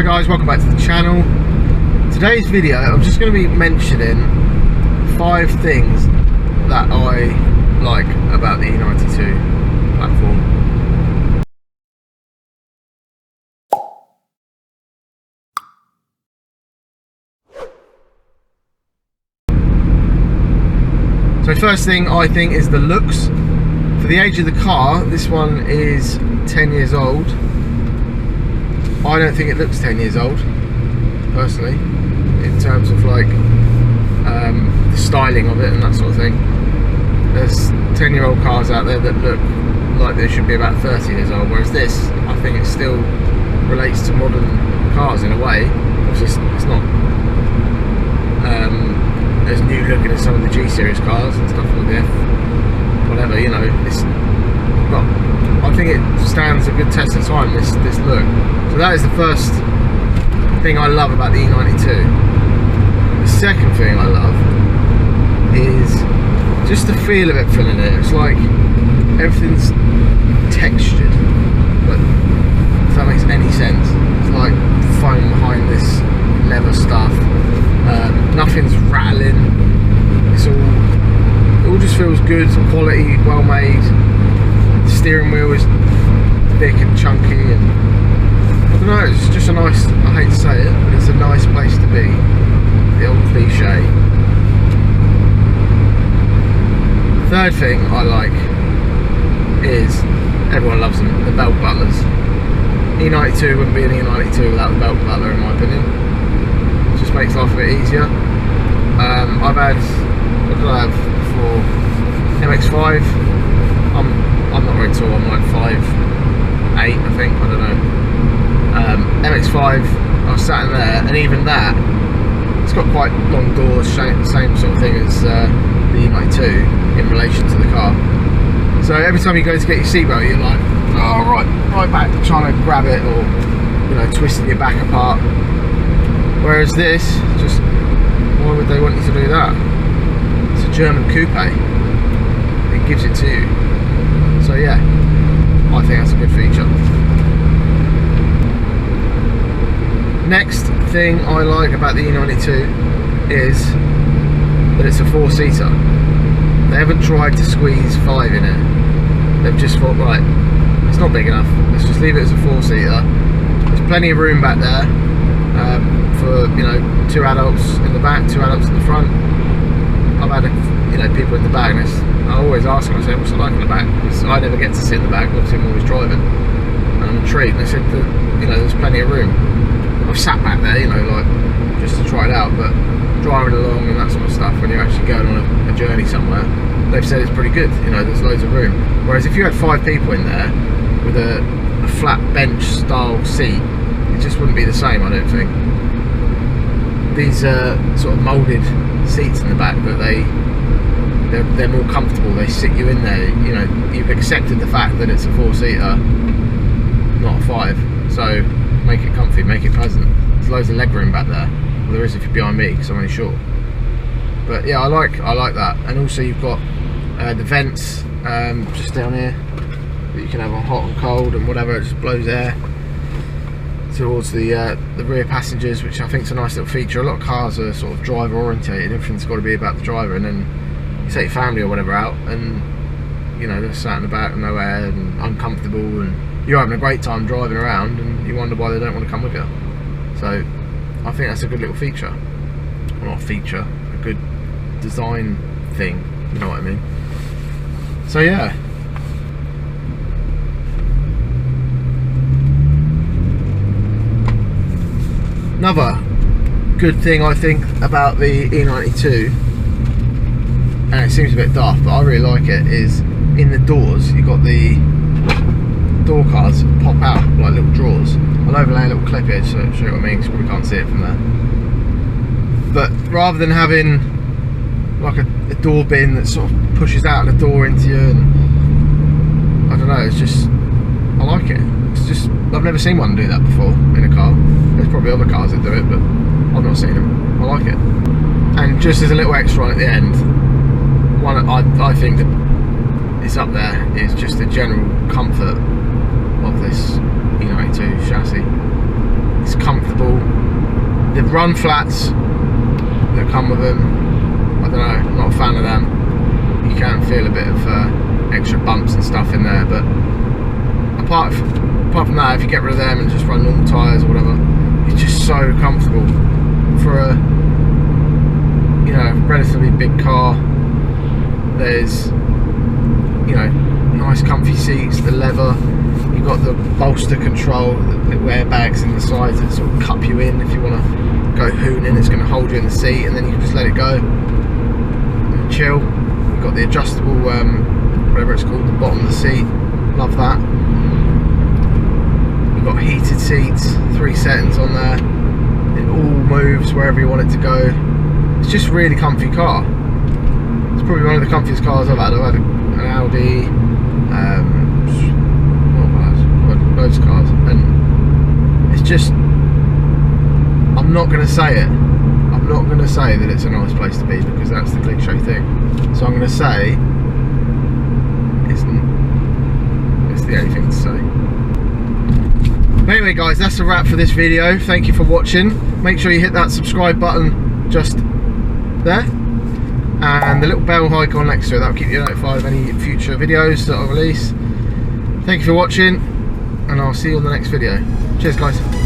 Hi guys, welcome back to the channel. Today's video, I'm just going to be mentioning 5 things that I like about the E92 platform. So first thing I think is the looks. For the age of the car, this one is 10 years old. I don't think it looks 10 years old, personally, in terms of like the styling of it and that sort of thing. There's 10-year-old cars out there that look like they should be about 30 years old, whereas this, I think it still relates to modern cars in a way. Obviously it's not as new looking as some of the G-series cars and stuff like that, whatever, you know, but I think it stands a good test of time, this look. So that is the first thing I love about the E92. The second thing I love is just the feel of it filling it. It's like everything's textured, but if that makes any sense. It's like foam behind this leather stuff. Nothing's rattling. It all just feels good, quality, well made. The steering wheel is thick and chunky, and I don't know, it's just a nice, I hate to say it, but it's a nice place to be. The old cliche. Third thing I like is, everyone loves them, the belt butlers. E92 wouldn't be an E92 without the belt butler, in my opinion. It just makes life a bit easier. I've had, what did I have before? MX-5. I'm not very tall, I'm like 5'8", I think, I don't know. MX-5, I was sat in there, and even that, it's got quite long doors, same sort of thing as the E92 in relation to the car. So every time you go to get your seatbelt, you're like, oh, right back, trying to grab it, or, you know, twisting your back apart. Whereas this, just, why would they want you to do that? It's a German coupe. It gives it to you. So yeah, I think that's a good feature. Next thing I like about the E92 is that it's a 4-seater. They haven't tried to squeeze 5 in it. They've just thought, right, it's not big enough, let's just leave it as a 4-seater. There's plenty of room back there for, you know, 2 adults in the back, 2 adults in the front. I've had, you know, people in the back, and I always ask them, I say, what's it like in the back? Because I never get to sit in the back, obviously I'm always driving. And I'm intrigued, and they said that, you know, there's plenty of room. I've sat back there, you know, like, just to try it out, but driving along and that sort of stuff, when you're actually going on a journey somewhere, they've said it's pretty good, you know, there's loads of room. Whereas if you had 5 people in there with a flat bench style seat, it just wouldn't be the same, I don't think. These sort of moulded seats in the back, but they're more comfortable, they sit you in there, you know, you've accepted the fact that it's a 4-seater, not a 5, so make it comfy, make it pleasant. There's loads of leg room back there. Well, there is if you're behind me, because I'm only short. But yeah, I like that. And also you've got the vents just down here that you can have on hot and cold and whatever. It just blows air towards the rear passengers, which I think is a nice little feature. A lot of cars are sort of driver orientated. Everything's got to be about the driver, and then you take your family or whatever out, and you know, they're sat in the back with no air and uncomfortable, and you're having a great time driving around, and you wonder why they don't want to come with you. So I think that's a good little feature. Well, not a feature, a good design thing, you know what I mean? So yeah. Another good thing I think about the E92, and it seems a bit daft, but I really like it, is in the doors you've got the door cards pop out like little drawers. I'll overlay a little clip here so show you what I mean, because you probably can't see it from there. But rather than having like a door bin that sort of pushes out the door into you, and I don't know, it's just, I like it. It's just, I've never seen one do that before in a car. There's probably other cars that do it, but I've not seen them. I like it. And just as a little extra on at the end, one I think that is up there is just the general comfort of this E92 chassis. It's comfortable. run flats that come with them, I don't know, I'm not a fan of them. You can feel a bit of extra bumps and stuff in there, but apart from that, if you get rid of them and just run normal tyres or whatever, it's just so comfortable for a, you know, relatively big car. There's, you know, nice comfy seats, the leather, you've got the bolster control, the airbags in the sides that sort of cup you in if you want to go hooning. It's going to hold you in the seat and then you can just let it go and chill. You've got the adjustable whatever it's called, the bottom of the seat, love that. You've got heated seats, 3 settings on there, it all moves wherever you want it to go. It's just a really comfy car. It's probably one of the comfiest cars I've had. I've had an Audi, loads of cars, and it's just, I'm not going to say it, I'm not going to say that it's a nice place to be, because that's the cliche thing. So I'm going to say it's the only thing to say. But anyway guys, that's a wrap for this video. Thank you for watching. Make sure you hit that subscribe button just there and the little bell icon next to it. That'll keep you notified of any future videos that I release. Thank you for watching, and I'll see you on the next video. Cheers guys.